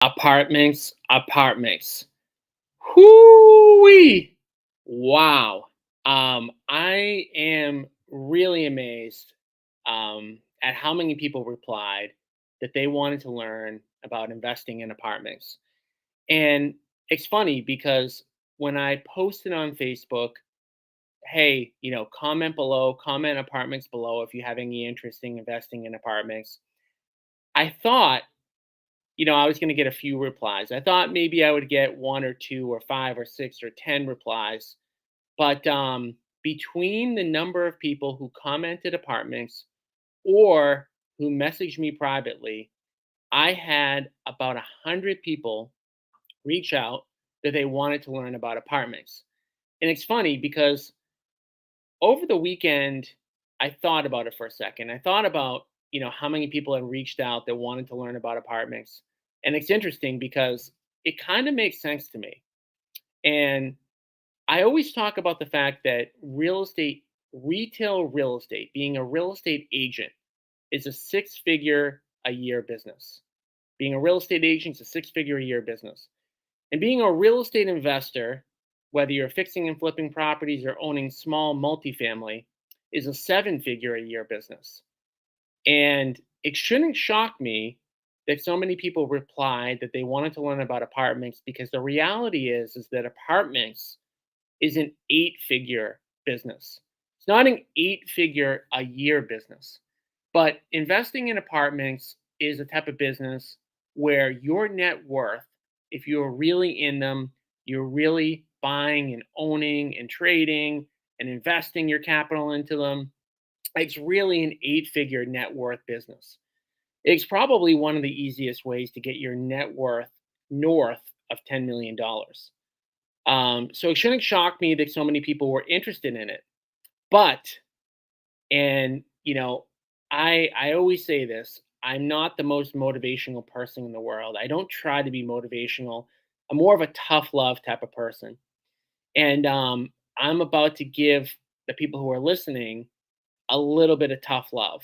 Apartments, apartments. Whoo-wee! Wow. I am really amazed at how many people replied that they wanted to learn about investing in apartments. And it's funny because when I posted on Facebook, hey, comment below, comment apartments below if you have any interest in investing in apartments. I thought I was going to get a few replies. I thought maybe I would get one or two or five or six or 10 replies. But between the number of people who commented apartments or who messaged me privately, I had about 100 people reach out that they wanted to learn about apartments. And it's funny because over the weekend, I thought about it for a second. I thought about, how many people had reached out that wanted to learn about apartments. And it's interesting because it kind of makes sense to me. And I always talk about the fact that retail real estate, being a real estate agent, is a six-figure a year business. Being a real estate agent is a six-figure a year business. And being a real estate investor, whether you're fixing and flipping properties or owning small multifamily, is a seven-figure a year business. And it shouldn't shock me that so many people replied that they wanted to learn about apartments because the reality is that apartments is an eight-figure business. It's not an eight-figure a year business. But investing in apartments is a type of business where your net worth, if you're really in them, you're really buying and owning and trading and investing your capital into them, it's really an eight-figure net worth business. It's probably one of the easiest ways to get your net worth north of $10 million. So it shouldn't shock me that so many people were interested in it. But, and I always say this: I'm not the most motivational person in the world. I don't try to be motivational. I'm more of a tough love type of person, and I'm about to give the people who are listening a little bit of tough love,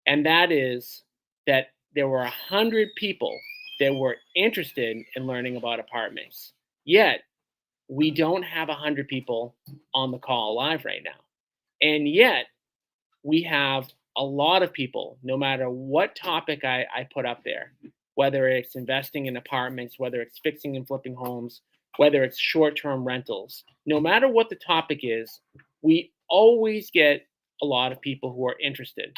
and that is that there were 100 people that were interested in learning about apartments. Yet we don't have 100 people on the call live right now. And yet we have a lot of people, no matter what topic I put up there, whether it's investing in apartments, whether it's fixing and flipping homes, whether it's short term rentals, no matter what the topic is, we always get a lot of people who are interested.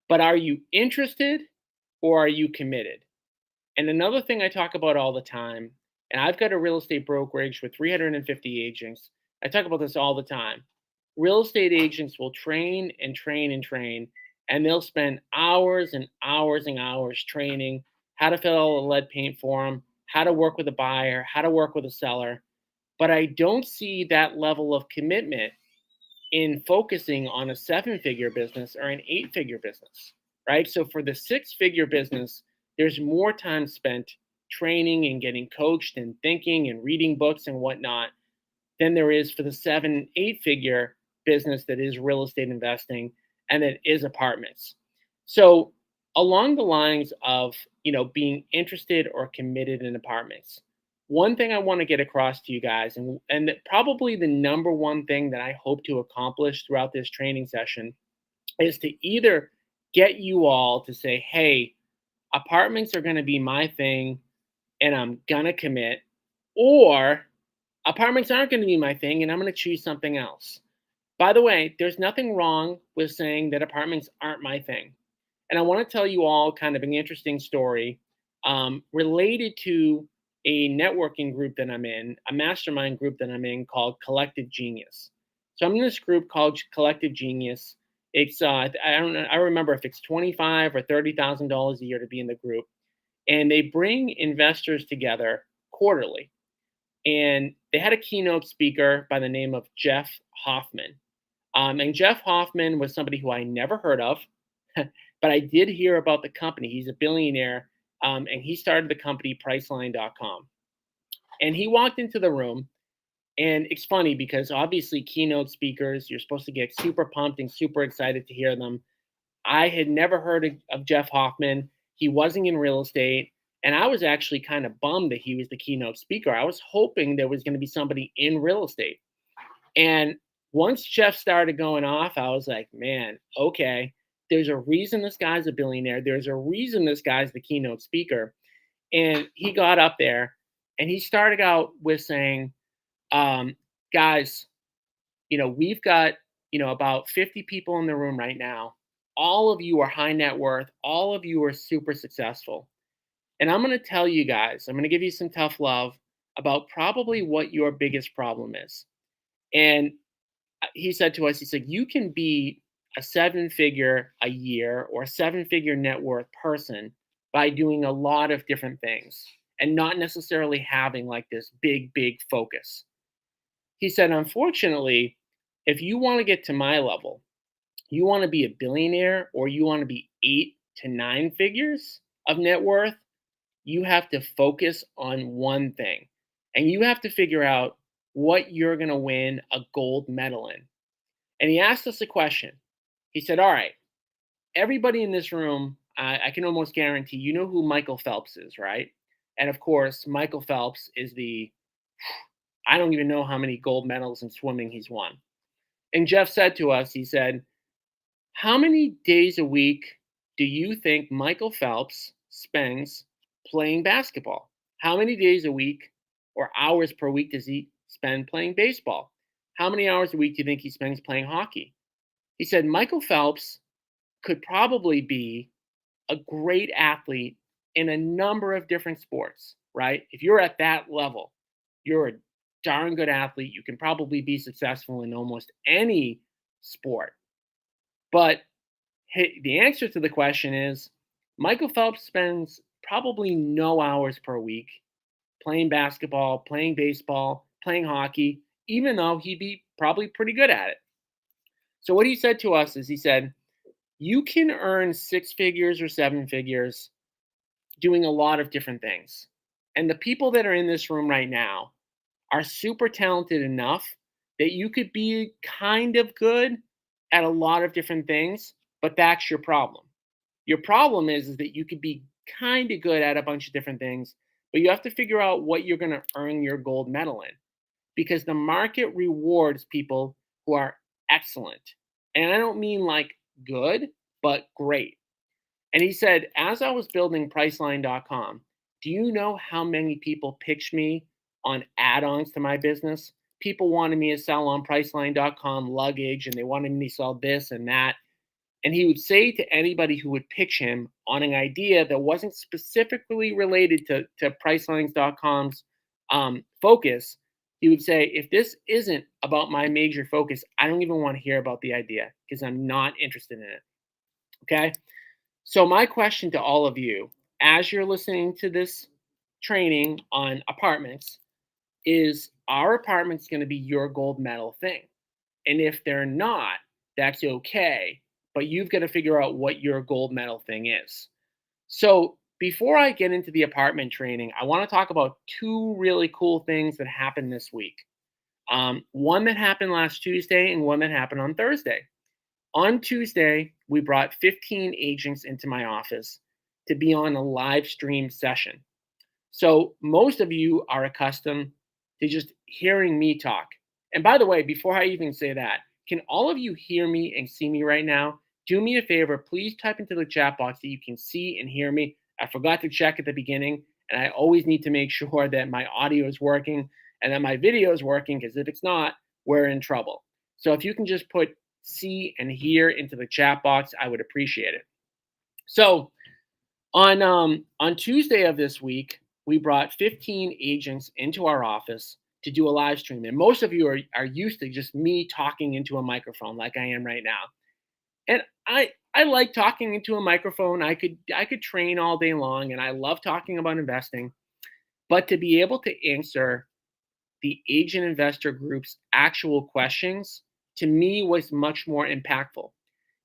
But are you interested or are you committed? And another thing I talk about all the time, and I've got a real estate brokerage with 350 agents. I talk about this all the time. Real estate agents will train and train and train, and they'll spend hours and hours and hours training how to fill out a lead paint form, how to work with a buyer, how to work with a seller. But I don't see that level of commitment in focusing on a seven-figure business or an eight-figure business, right? So for the six-figure business, there's more time spent training and getting coached and thinking and reading books and whatnot than there is for the seven, eight-figure business that is real estate investing and that is apartments. So along the lines of being interested or committed in apartments, one thing I want to get across to you guys, and probably the number one thing that I hope to accomplish throughout this training session, is to either get you all to say, hey, apartments are going to be my thing and I'm going to commit, or apartments aren't going to be my thing and I'm going to choose something else. By the way, there's nothing wrong with saying that apartments aren't my thing. And I want to tell you all kind of an interesting story related to a networking group that I'm in, a mastermind group that I'm in called Collective Genius. So I'm in this group called Collective Genius. It's I don't know, I remember if it's $25,000 or $30,000 a year to be in the group, and they bring investors together quarterly. And they had a keynote speaker by the name of Jeff Hoffman. And Jeff Hoffman was somebody who I never heard of, but I did hear about the company. He's a billionaire, and he started the company Priceline.com. And he walked into the room, and it's funny because obviously keynote speakers, you're supposed to get super pumped and super excited to hear them. I had never heard of Jeff Hoffman. He wasn't in real estate. And I was actually kind of bummed that he was the keynote speaker. I was hoping there was going to be somebody in real estate. And once Jeff started going off, I was like, man, okay, there's a reason this guy's a billionaire. There's a reason this guy's the keynote speaker. And he got up there and he started out with saying, um, guys, we've got, about 50 people in the room right now. All of you are high net worth. All of you are super successful. And I'm going to tell you guys, I'm going to give you some tough love about probably what your biggest problem is. And he said to us, he said, you can be a seven figure a year or a seven figure net worth person by doing a lot of different things and not necessarily having like this big focus. He said, unfortunately, if you want to get to my level, you want to be a billionaire or you want to be 8 to 9 figures of net worth, you have to focus on one thing and you have to figure out what you're going to win a gold medal in. And he asked us a question. He said, all right, everybody in this room, I can almost guarantee you know who Michael Phelps is, right? And of course, Michael Phelps is I don't even know how many gold medals in swimming he's won. And Jeff said to us, he said, how many days a week do you think Michael Phelps spends playing basketball? How many days a week or hours per week does he spend playing baseball? How many hours a week do you think he spends playing hockey? He said Michael Phelps could probably be a great athlete in a number of different sports, right? If you're at that level, you're a darn good athlete. You can probably be successful in almost any sport. But hey, the answer to the question is Michael Phelps spends probably no hours per week playing basketball, playing baseball, playing hockey, even though he'd be probably pretty good at it. So, what he said to us is he said, you can earn six figures or seven figures doing a lot of different things. And the people that are in this room right now are super talented enough that you could be kind of good at a lot of different things, but that's your problem. Your problem is that you could be kind of good at a bunch of different things, but you have to figure out what you're going to earn your gold medal in because the market rewards people who are excellent. And I don't mean like good, but great. And he said, as I was building Priceline.com, do you know how many people pitched me on add ons to my business? People wanted me to sell on Priceline.com luggage and they wanted me to sell this and that. And he would say to anybody who would pitch him on an idea that wasn't specifically related to Pricelines.com's focus, he would say, if this isn't about my major focus, I don't even want to hear about the idea because I'm not interested in it. Okay. So, my question to all of you, as you're listening to this training on apartments, is our apartments going to be your gold medal thing? And if they're not, that's okay. But you've got to figure out what your gold medal thing is. So, before I get into the apartment training, I want to talk about two really cool things that happened this week. One that happened last Tuesday and one that happened on Thursday. On Tuesday, we brought 15 agents into my office to be on a live stream session. So most of you are accustomed to just hearing me talk. And by the way, before I even say that, can all of you hear me and see me right now? Do me a favor, please type into the chat box that you can see and hear me. I forgot to check at the beginning, and I always need to make sure that my audio is working and that my video is working, because if it's not, we're in trouble. So if you can just put see and hear into the chat box, I would appreciate it. So on Tuesday of this week, we brought 15 agents into our office to do a live stream. And most of you are used to just me talking into a microphone like I am right now. And I like talking into a microphone. I could train all day long and I love talking about investing. But to be able to answer the agent investor group's actual questions to me was much more impactful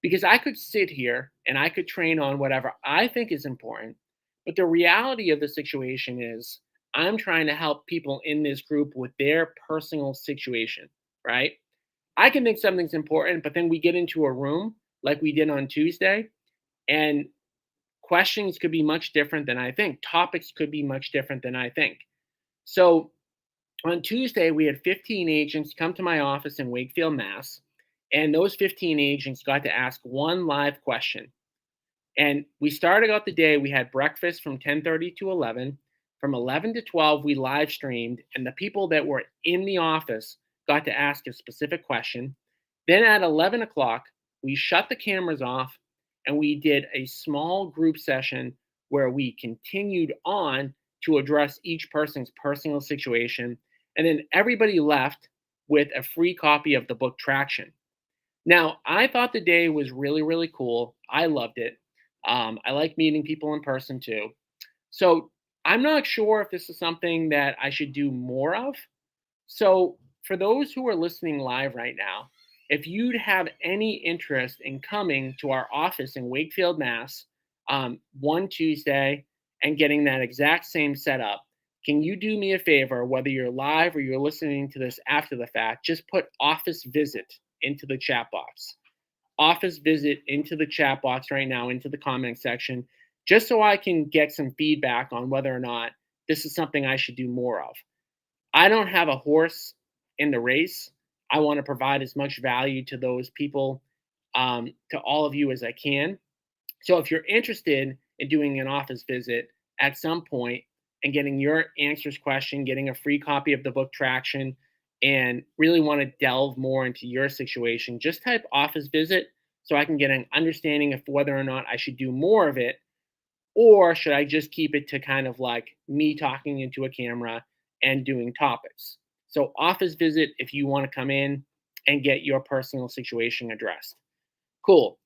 because I could sit here and I could train on whatever I think is important. But the reality of the situation is I'm trying to help people in this group with their personal situation, right? I can think something's important, but then we get into a room like we did on Tuesday, and questions could be much different than I think. Topics could be much different than I think. So on Tuesday, we had 15 agents come to my office in Wakefield, Mass. And those 15 agents got to ask one live question. And we started out the day, we had breakfast from 10:30 to 11. From 11 to 12, we live streamed, and the people that were in the office got to ask a specific question. Then at 11 o'clock, we shut the cameras off and we did a small group session where we continued on to address each person's personal situation. And then everybody left with a free copy of the book Traction. Now, I thought the day was really, really cool. I loved it. I like meeting people in person too. So I'm not sure if this is something that I should do more of. So, for those who are listening live right now, if you'd have any interest in coming to our office in Wakefield, Mass, one Tuesday and getting that exact same setup, can you do me a favor, whether you're live or you're listening to this after the fact, just put office visit into the chat box. Office visit into the chat box right now, into the comment section, just so I can get some feedback on whether or not this is something I should do more of. I don't have a horse in the race. I want to provide as much value to those people, to all of you as I can. So if you're interested in doing an office visit at some point and getting your answers question, getting a free copy of the book Traction, and really want to delve more into your situation, just type office visit so I can get an understanding of whether or not I should do more of it, or should I just keep it to kind of like me talking into a camera and doing topics. So office visit if you want to come in and get your personal situation addressed. Cool.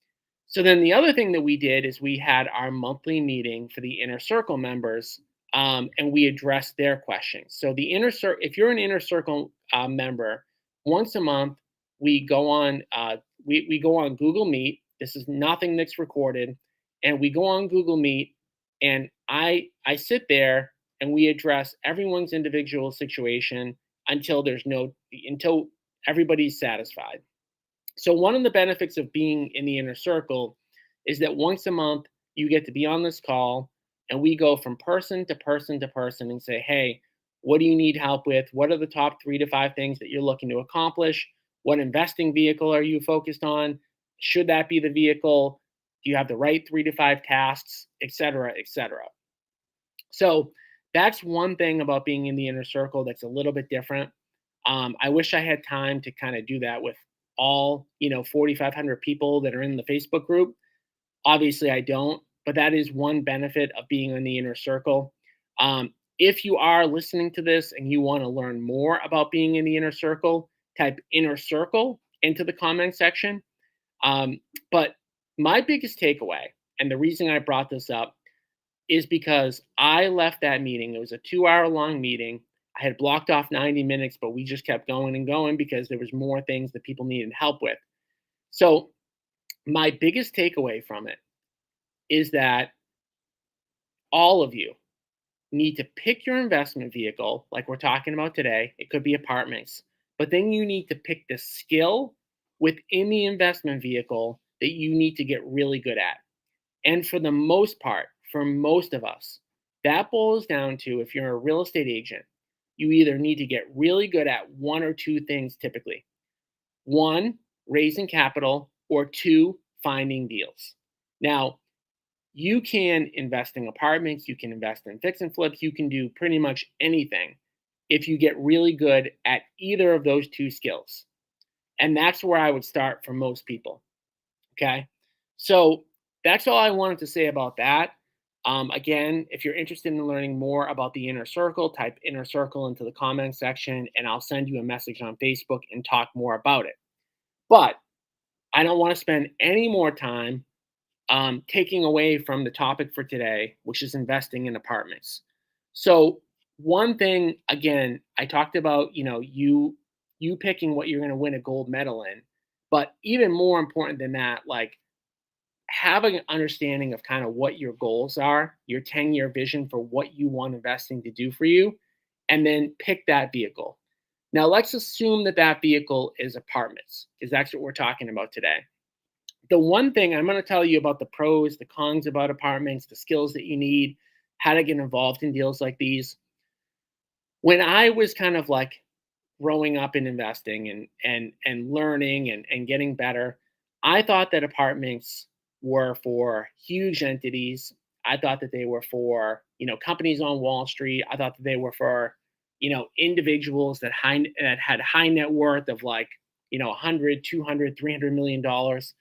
So then the other thing that we did is we had our monthly meeting for the inner circle members, and we addressed their questions. So the inner circle, if you're an inner circle member, once a month we go on we go on Google Meet. This is nothing that's recorded, and we go on Google Meet, and I sit there and we address everyone's individual situation until everybody's satisfied. So one of the benefits of being in the inner circle is that once a month you get to be on this call and we go from person to person to person and say, "Hey, what do you need help with? What are the top 3 to 5 things that you're looking to accomplish? What investing vehicle are you focused on? Should that be the vehicle? Do you have the right 3 to 5 tasks, etc., etc." So that's one thing about being in the inner circle that's a little bit different. I wish I had time to kind of do that with all 4,500 people that are in the Facebook group. Obviously, I don't, but that is one benefit of being in the inner circle. If you are listening to this and you want to learn more about being in the inner circle, type inner circle into the comment section. But my biggest takeaway, and the reason I brought this up, is because I left that meeting. It was a 2-hour long meeting. I had blocked off 90 minutes, but we just kept going and going because there was more things that people needed help with. So my biggest takeaway from it is that all of you need to pick your investment vehicle, like we're talking about today. It could be apartments, but then you need to pick the skill within the investment vehicle that you need to get really good at. And for the most part, for most of us, that boils down to, if you're a real estate agent, you either need to get really good at one or two things typically. One, raising capital, or two, finding deals. Now, you can invest in apartments, you can invest in fix and flips, you can do pretty much anything if you get really good at either of those two skills. And that's where I would start for most people. Okay. So that's all I wanted to say about that. Again, if you're interested in learning more about the inner circle, type inner circle into the comment section and I'll send you a message on Facebook and talk more about it. But I don't want to spend any more time taking away from the topic for today, which is investing in apartments. So one thing, again, I talked about, you picking what you're going to win a gold medal in, but even more important than that, like having an understanding of kind of what your goals are, your 10-year vision for what you want investing to do for you, and then pick that vehicle. Now, let's assume that that vehicle is apartments, because that's what we're talking about today. the one thing I'm going to tell you about the pros, the cons about apartments, the skills that you need, how to get involved in deals like these. When I was kind of like growing up in investing and learning and getting better, I thought that apartments were for huge entities. I thought that they were for, companies on Wall Street. I thought that they were for, individuals that had high net worth of like, 100, 200, 300 million dollars.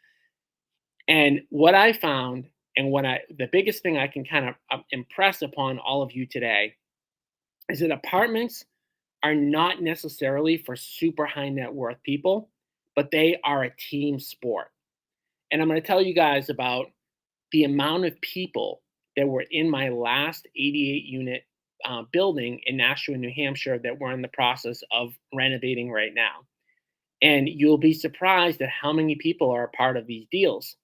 And what I found, and the biggest thing I can kind of impress upon all of you today is that apartments are not necessarily for super high net worth people, but they are a team sport. And I'm going to tell you guys about the amount of people that were in my last 88 unit building in Nashua, New Hampshire, that we're in the process of renovating right now. And you'll be surprised at how many people are a part of these deals.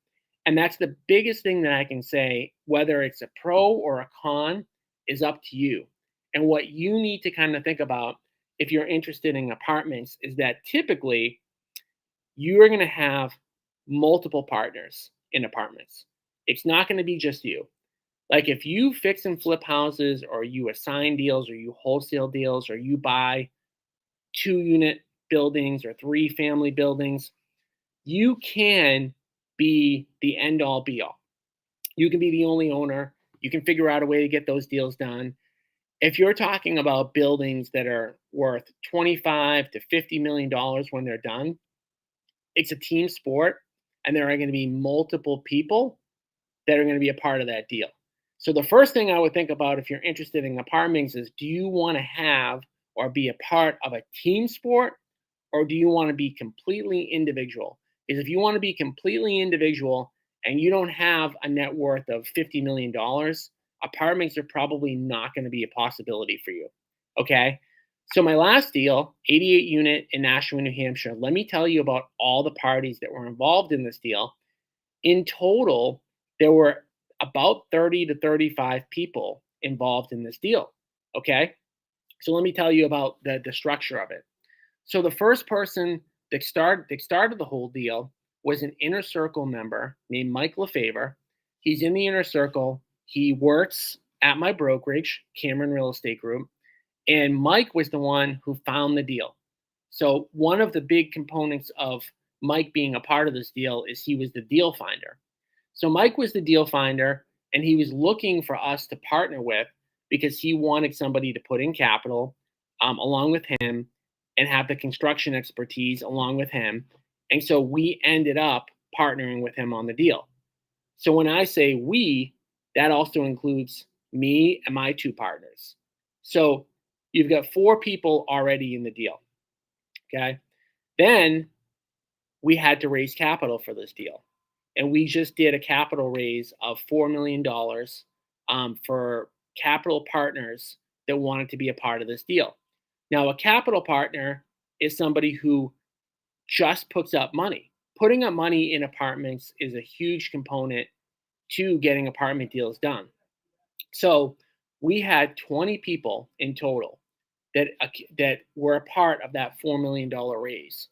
And that's the biggest thing that I can say, whether it's a pro or a con, is up to you. And what you need to kind of think about if you're interested in apartments is that typically you are going to have multiple partners in apartments. It's not going to be just you. Like if you fix and flip houses, or you assign deals, or you wholesale deals, or you buy 2 unit buildings or 3 family buildings, you can be the end all be all. You can be the only owner. You can figure out a way to get those deals done. If you're talking about buildings that are worth 25 to 50 million dollars when they're done, it's a team sport, and there are going to be multiple people that are going to be a part of that deal. So the first thing I would think about if you're interested in apartments is, do you want to have or be a part of a team sport, or do you want to be completely individual? Because if you want to be completely individual and you don't have a net worth of $50 million, apartments are probably not going to be a possibility for you. Okay. So my last deal, 88 unit in Nashua, New Hampshire, let me tell you about all the parties that were involved in this deal. In total, there were about 30 to 35 people involved in this deal. Okay. So let me tell you about the structure of it. So the first person that started the whole deal was an inner circle member named Mike LaFavor. He's in the inner circle. He works at my brokerage, Cameron Real Estate Group. And Mike was the one who found the deal. So one of the big components of Mike being a part of this deal is he was the deal finder. So Mike was the deal finder, and he was looking for us to partner with because he wanted somebody to put in capital along with him and have the construction expertise along with him. And so we ended up partnering with him on the deal. So when I say we, that also includes me and my 2 partners. So you've got 4 people already in the deal. Okay. Then we had to raise capital for this deal. And we just did a capital raise of $4 million for capital partners that wanted to be a part of this deal. Now, a capital partner is somebody who just puts up money. Putting up money in apartments is a huge component to getting apartment deals done. So we had 20 people in total that were a part of that $4 million raise.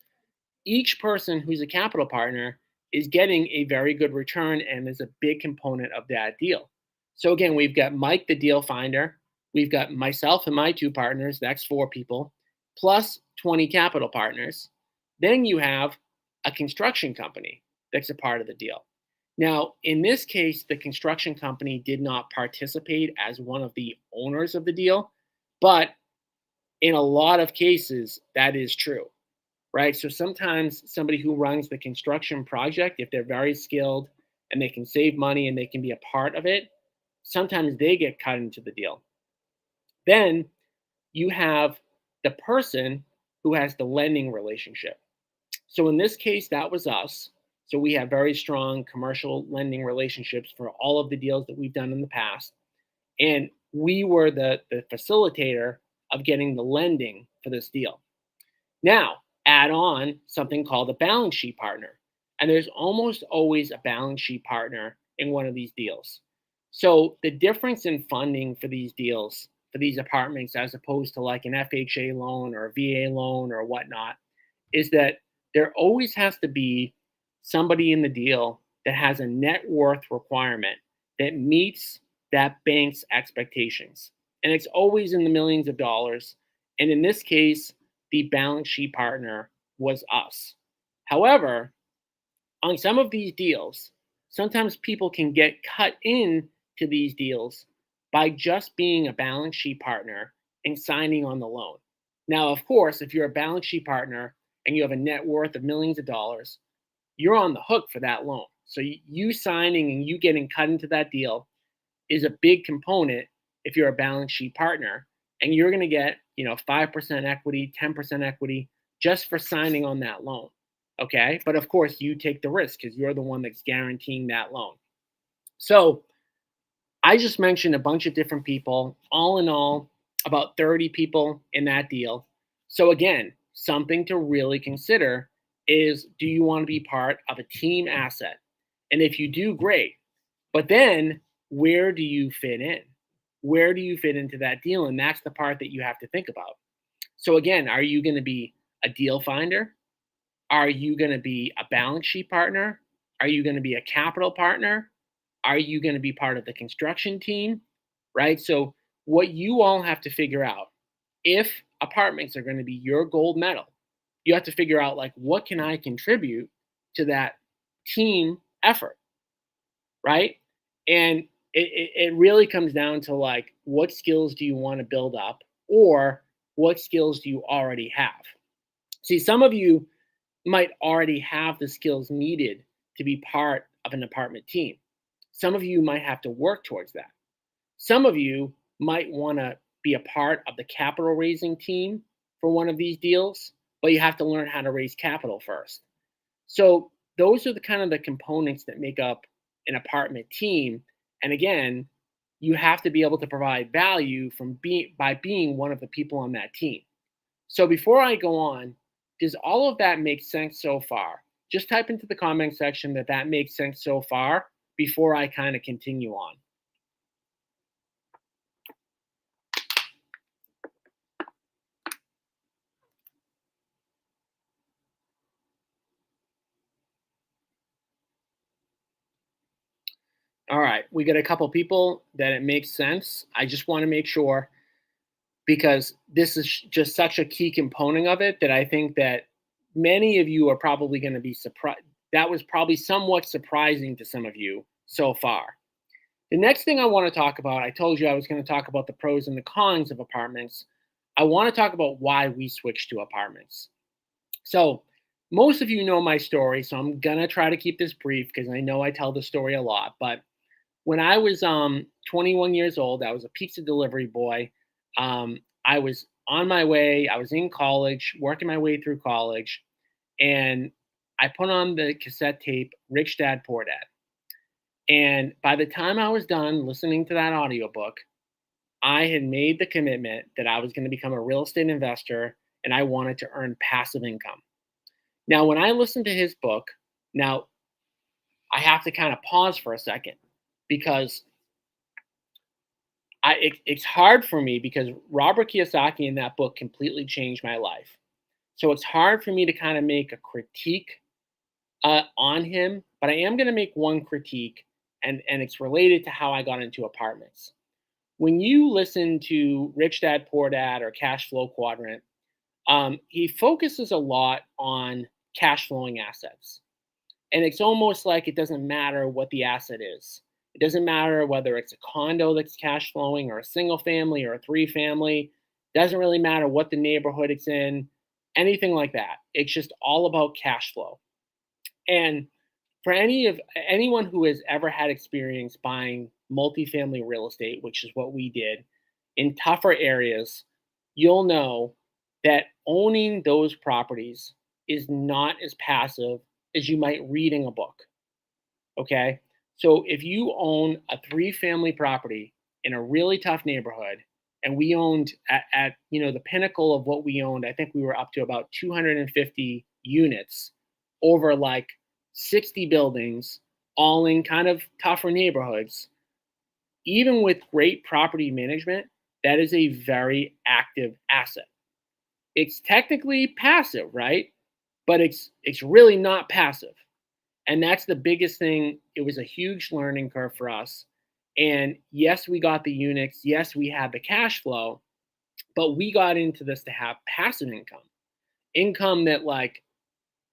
Each person who's a capital partner is getting a very good return and is a big component of that deal. So again, we've got Mike, the deal finder. We've got myself and my 2 partners. That's 4 people, plus 20 capital partners. Then you have a construction company that's a part of the deal. Now, in this case, the construction company did not participate as one of the owners of the deal, but in a lot of cases, that is true, right? So sometimes somebody who runs the construction project, if they're very skilled and they can save money and they can be a part of it, sometimes they get cut into the deal. Then you have the person who has the lending relationship. So in this case, that was us. So we have very strong commercial lending relationships for all of the deals that we've done in the past. And we were the facilitator of getting the lending for this deal. Now, add on something called a balance sheet partner. And there's almost always a balance sheet partner in one of these deals. So the difference in funding for these deals, for these apartments, as opposed to like an FHA loan or a VA loan or whatnot, is that there always has to be somebody in the deal that has a net worth requirement that meets that bank's expectations. And it's always in the millions of dollars. And in this case, the balance sheet partner was us. However, on some of these deals, sometimes people can get cut in to these deals by just being a balance sheet partner and signing on the loan. Now, of course, if you're a balance sheet partner and you have a net worth of millions of dollars, you're on the hook for that loan. So you signing and you getting cut into that deal is a big component if you're a balance sheet partner, and you're going to get 5% equity, 10% equity just for signing on that loan. Okay, but of course you take the risk because you're the one that's guaranteeing that loan. So I just mentioned a bunch of different people. All in all, about 30 people in that deal. So again, something to really consider is, do you want to be part of a team asset? And if you do, great. But then where do you fit in? Where do you fit into that deal? And that's the part that you have to think about. So again, are you going to be a deal finder? Are you going to be a balance sheet partner? Are you going to be a capital partner? Are you going to be part of the construction team? Right? So what you all have to figure out, if apartments are going to be your gold medal, you have to figure out, like, what can I contribute to that team effort, right? And it really comes down to, like, what skills do you want to build up, or what skills do you already have? See, some of you might already have the skills needed to be part of an apartment team. Some of you might have to work towards that. Some of you might want to be a part of the capital raising team for one of these deals, but you have to learn how to raise capital first. So those are the kind of the components that make up an apartment team. And again, you have to be able to provide value by being one of the people on that team. So before I go on, does all of that make sense so far? Just type into the comment section that makes sense so far before I kind of continue on. All right, we got a couple people that it makes sense. I just want to make sure, because this is just such a key component of it, that I think that many of you are probably going to be surprised. That was probably somewhat surprising to some of you so far. The next thing I want to talk about, I told you I was going to talk about the pros and the cons of apartments. I want to talk about why we switched to apartments. So, most of you know my story, so I'm going to try to keep this brief because I know I tell the story a lot. But when I was 21 years old, I was a pizza delivery boy. I was on my way, I was in college, working my way through college, and I put on the cassette tape Rich Dad Poor Dad. And by the time I was done listening to that audiobook, I had made the commitment that I was going to become a real estate investor and I wanted to earn passive income. Now, when I listened to his book, now I have to kind of pause for a second, because it's hard for me, because Robert Kiyosaki in that book completely changed my life. So it's hard for me to kind of make a critique on him, but I am going to make one critique, and it's related to how I got into apartments. When you listen to Rich Dad Poor Dad or Cash Flow Quadrant, he focuses a lot on cash flowing assets. And it's almost like it doesn't matter what the asset is. It doesn't matter whether it's a condo that's cash flowing or a single family or a three family. It doesn't really matter what the neighborhood it's in, anything like that. It's just all about cash flow. And for anyone who has ever had experience buying multifamily real estate, which is what we did, in tougher areas, you'll know that owning those properties is not as passive as you might read in a book. Okay. So if you own a three family property in a really tough neighborhood, and we owned at the pinnacle of what we owned, I think we were up to about 250 units over like 60 buildings, all in kind of tougher neighborhoods. Even with great property management, that is a very active asset. It's technically passive, right? But it's really not passive. And that's the biggest thing. It was a huge learning curve for us. And yes, we got the units. Yes, we had the cash flow, but we got into this to have passive income that like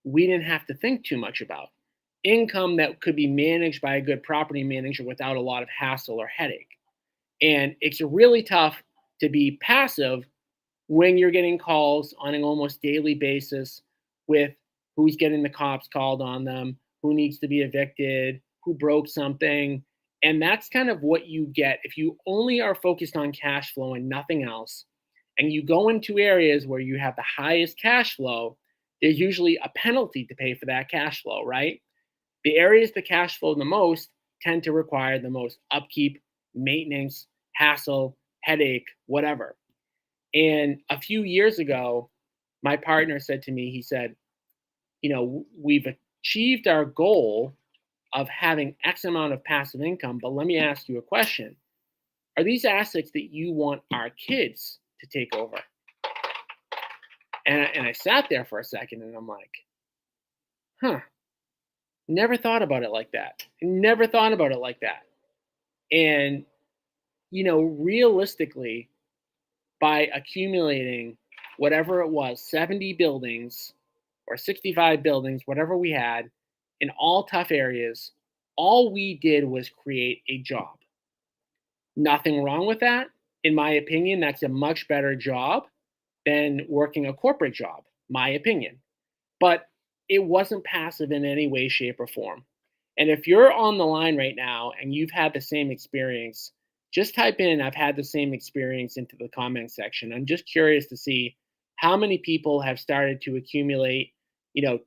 we didn't have to think too much about, income that could be managed by a good property manager without a lot of hassle or headache. And it's really tough to be passive when you're getting calls on an almost daily basis with who's getting the cops called on them, who needs to be evicted, who broke something. And that's kind of what you get if you only are focused on cash flow and nothing else. And you go into areas where you have the highest cash flow, there's usually a penalty to pay for that cash flow, right? The areas that cash flow the most tend to require the most upkeep, maintenance, hassle, headache, whatever. And a few years ago, my partner said to me, he said, we've achieved our goal of having X amount of passive income, but let me ask you a question. Are these assets that you want our kids to take over? And I sat there for a second and I'm like, huh, never thought about it like that. Never thought about it like that. And, realistically, by accumulating whatever it was, 70 buildings or 65 buildings, whatever we had in all tough areas, all we did was create a job. Nothing wrong with that. In my opinion, that's a much better job than working a corporate job, my opinion. But it wasn't passive in any way, shape, or form. And if you're on the line right now and you've had the same experience, just type in "I've had the same experience" into the comment section. I'm just curious to see how many people have started to accumulate,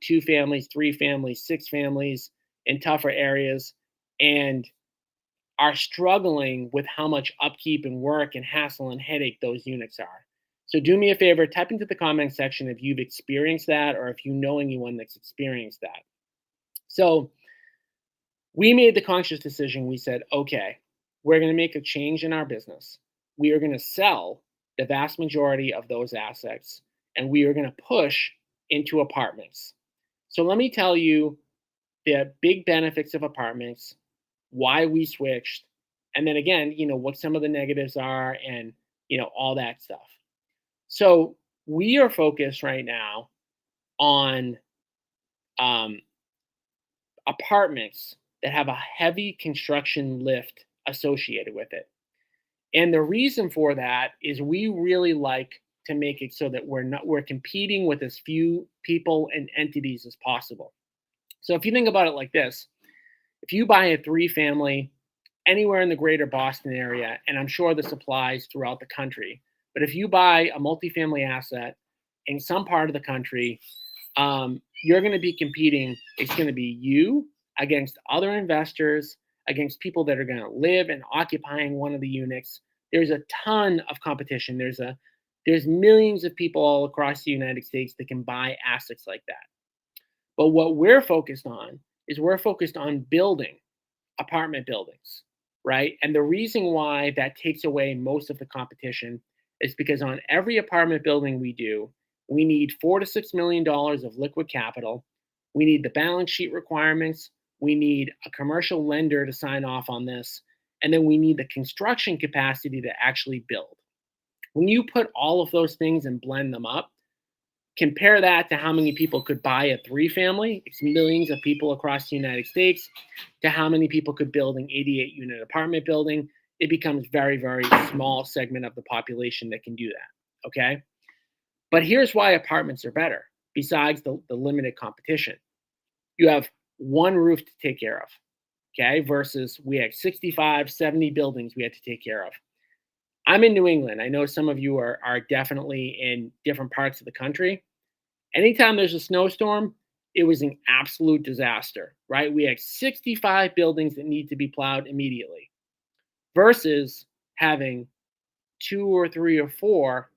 two families, three families, six families in tougher areas and are struggling with how much upkeep and work and hassle and headache those units are. So do me a favor, type into the comment section if you've experienced that or if you know anyone that's experienced that. So we made the conscious decision. We said, okay, we're going to make a change in our business. We are going to sell the vast majority of those assets and we are going to push into apartments. So let me tell you the big benefits of apartments, why we switched, and then again, what some of the negatives are and, all that stuff. So we are focused right now on um, apartments that have a heavy construction lift associated with it. And the reason for that is we really like to make it so that we're competing with as few people and entities as possible. So if you think about it like this, if you buy a three family anywhere in the greater Boston area, and I'm sure this applies throughout the country, but if you buy a multifamily asset in some part of the country, you're going to be competing. It's going to be you against other investors, against people that are going to live and occupying one of the units. There's a ton of competition. There's millions of people all across the United States that can buy assets like that. But what we're focused on is we're focused on building apartment buildings, right? And the reason why that takes away most of the competition is because on every apartment building we do, we need $4 to $6 million of liquid capital. We need the balance sheet requirements. We need a commercial lender to sign off on this. And then we need the construction capacity to actually build. When you put all of those things and blend them up, compare that to how many people could buy a three family. It's millions of people across the United States. To how many people could build an 88 unit apartment building. It becomes very, very small segment of the population that can do that. Okay. But here's why apartments are better, besides the limited competition. You have one roof to take care of. Okay. Versus we had 65, 70 buildings we had to take care of. I'm in New England. I know some of you are definitely in different parts of the country. Anytime there's a snowstorm, it was an absolute disaster, right? We had 65 buildings that need to be plowed immediately versus having two or three or four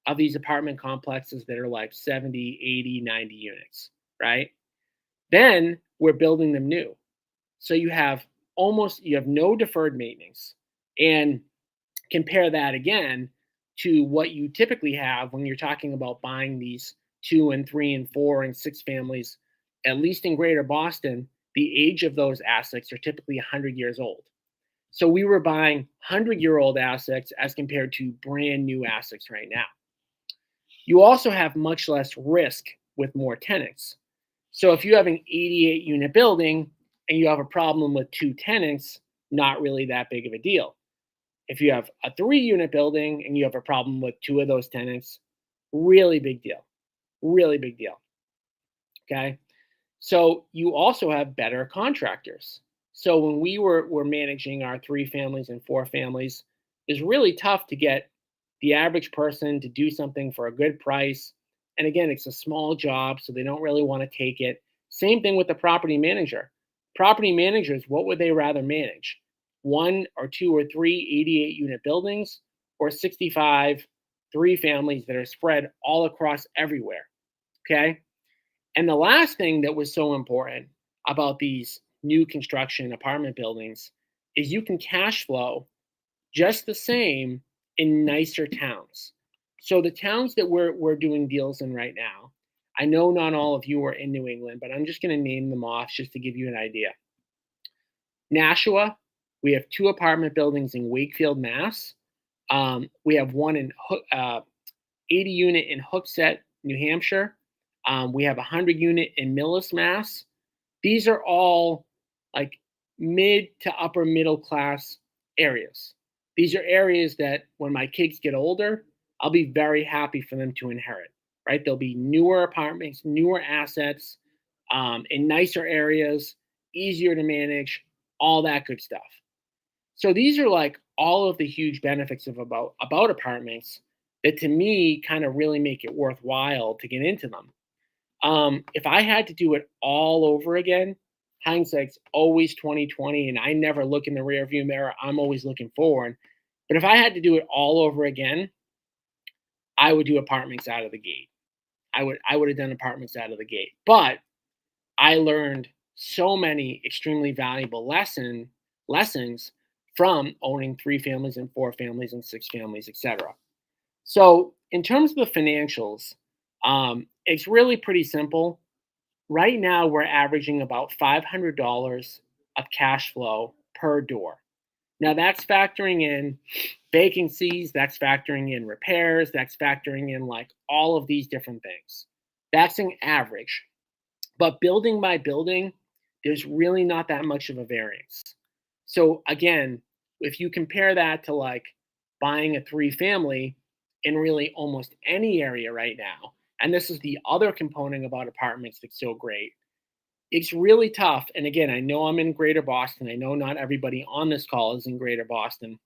of these apartment complexes that are like 70, 80, 90 units, right? Then we're building them new. So you have no deferred maintenance. And compare that again to what you typically have when you're talking about buying these 2 and 3 and 4 and 6 families, at least in greater Boston. the age of those assets are typically 100 years old. So we were buying 100-year-old assets as compared to brand new assets right now. You also have much less risk with more tenants. So if you have an 88 unit building and you have a problem with two tenants, not really that big of a deal. If you have a 3 unit building and you have a problem with two of those tenants, really big deal. Really big deal. Okay. So you also have better contractors. So when were managing our three families and four families, it's really tough to get the average person to do something for a good price. And again, it's a small job, so they don't really want to take it. Same thing with the property manager. Property managers, what would they rather manage? One or two or three 88 unit buildings, or 65 three families that are spread all across everywhere. Okay. And the last thing that was so important about these new construction apartment buildings is you can cash flow just the same in nicer towns. So the towns that we're doing deals in right now, I know not all of you are in New England, but I'm just going to name them off just to give you an idea. Nashua, we have two apartment buildings in Wakefield, Mass. We have one in 80 unit in Hooksett, New Hampshire. We have a 100 unit in Millis, Mass. These are all like mid to upper middle class areas. These are areas that when my kids get older, I'll be very happy for them to inherit, right? There'll be newer apartments, newer assets, in nicer areas, easier to manage, all that good stuff. So these are like all of the huge benefits of about apartments that to me kind of really make it worthwhile to get into them. If I had to do it all over again, hindsight's always 2020, and I never look in the rearview mirror. I'm always looking forward. But if I had to do it all over again, I would do apartments out of the gate. I would have done apartments out of the gate. But I learned so many extremely valuable lessons from owning three families and four families and six families, etc. So in terms of the financials, it's really pretty simple. Right now, we're averaging about $500 of cash flow per door. Now, that's factoring in vacancies, that's factoring in repairs, that's factoring in like all of these different things. That's an average. But building by building, there's really not that much of a variance. So, again, if you compare that to like buying a three family in really almost any area right now, and this is the other component about apartments that's so great, it's really tough. And again, I know I'm in Greater Boston. I know not everybody on this call is in Greater Boston,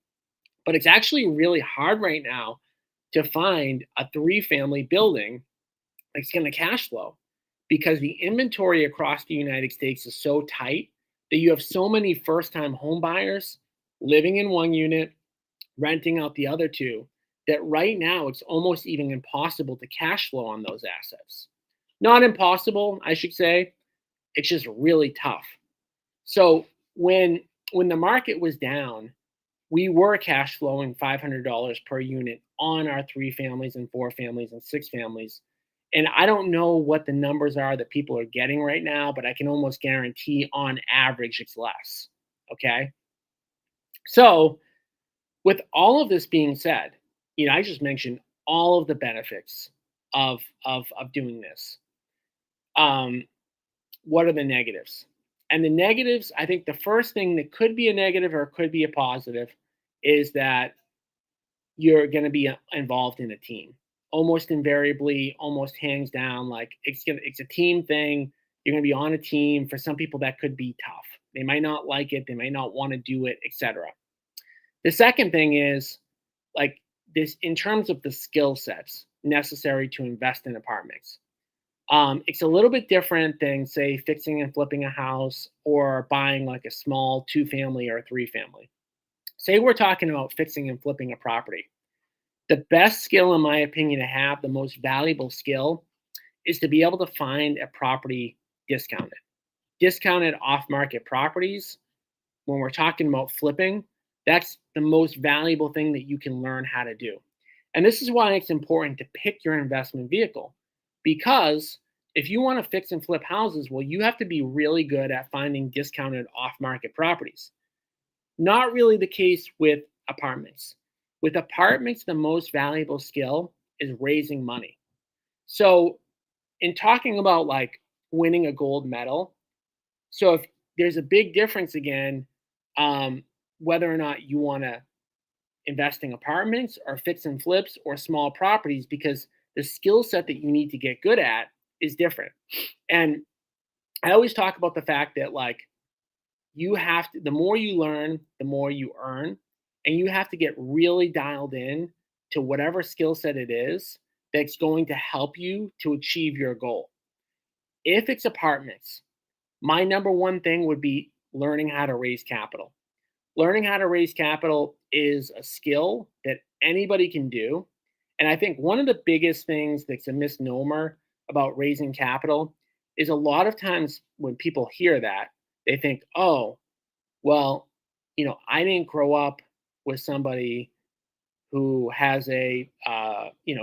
but it's actually really hard right now to find a three family building that's going to cash flow because the inventory across the United States is so tight that you have so many first time home buyers living in one unit, renting out the other two, that right now it's almost even impossible to cash flow on those assets. Not impossible, I should say. It's just really tough. So when the market was down, we were cash flowing $500 per unit on our three families and four families and six families. And I don't know what the numbers are that people are getting right now, but I can almost guarantee on average it's less. Okay. So, with all of this being said, I just mentioned all of the benefits of doing this. Um, what are the negatives? And the negatives, I think the first thing that could be a negative or could be a positive is that you're going to be involved in a team. Almost invariably, almost hands down, like it's a team thing. You're going to be on a team. For some people, that could be tough. They might not like it. They might not want to do it, etc. The second thing is like this in terms of the skill sets necessary to invest in apartments. It's a little bit different than, say, fixing and flipping a house or buying like a small two family or three family. Say we're talking about fixing and flipping a property. The best skill, in my opinion, to have, the most valuable skill, is to be able to find a property discounted. Discounted off market properties, when we're talking about flipping, that's the most valuable thing that you can learn how to do. And this is why it's important to pick your investment vehicle, because If you want to fix and flip houses, well, you have to be really good at finding discounted off market properties. Not really the case with apartments. With apartments, the most valuable skill is raising money. So, in talking about like winning a gold medal, so if there's a big difference again, um, whether or not you want to invest in apartments or fix and flips or small properties, because the skill set that you need to get good at is different. And I always talk about the fact that like you have to, the more you learn, the more you earn, and you have to get really dialed in to whatever skill set it is that's going to help you to achieve your goal. If it's apartments, my number one thing would be learning how to raise capital. Learning how to raise capital is a skill that anybody can do. And I think one of the biggest things that's a misnomer about raising capital is a lot of times when people hear that, they think, oh, well, I didn't grow up with somebody who has a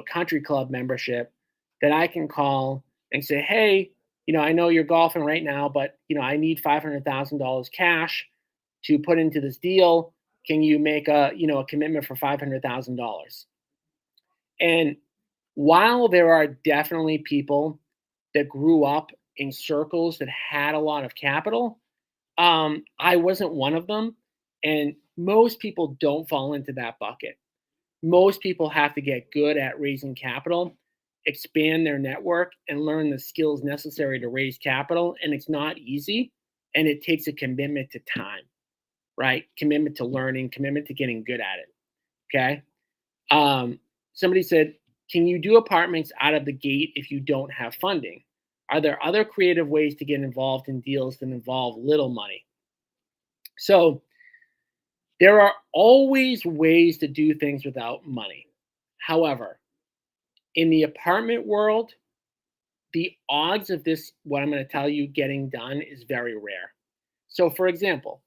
country club membership that I can call and say, hey, I know you're golfing right now, but I need $500,000 cash to put into this deal. Can you make a commitment for $500,000? And while there are definitely people that grew up in circles that had a lot of capital, I wasn't one of them. And most people don't fall into that bucket. Most people have to get good at raising capital, expand their network, and learn the skills necessary to raise capital. And it's not easy. And it takes a commitment to time, right? Commitment to learning, commitment to getting good at it. Okay. Um, Somebody said, can you do apartments out of the gate if you don't have funding? Are there other creative ways to get involved in deals that involve little money? So there are always ways to do things without money. However, in the apartment world, the odds of this, what I'm going to tell you, getting done is very rare. So, for example,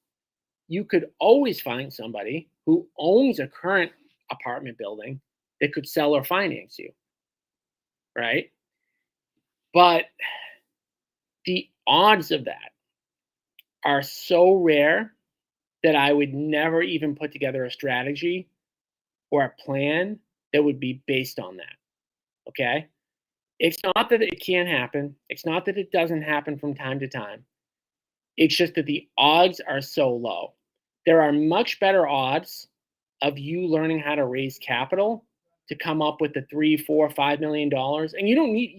you could always find somebody who owns a current apartment building that could sell or finance you, right? But the odds of that are so rare that I would never even put together a strategy or a plan that would be based on that. Okay. It's not that it can't happen. It's not that it doesn't happen from time to time. It's just that the odds are so low. There are much better odds of you learning how to raise capital to come up with the 3, 4, $5 million. And you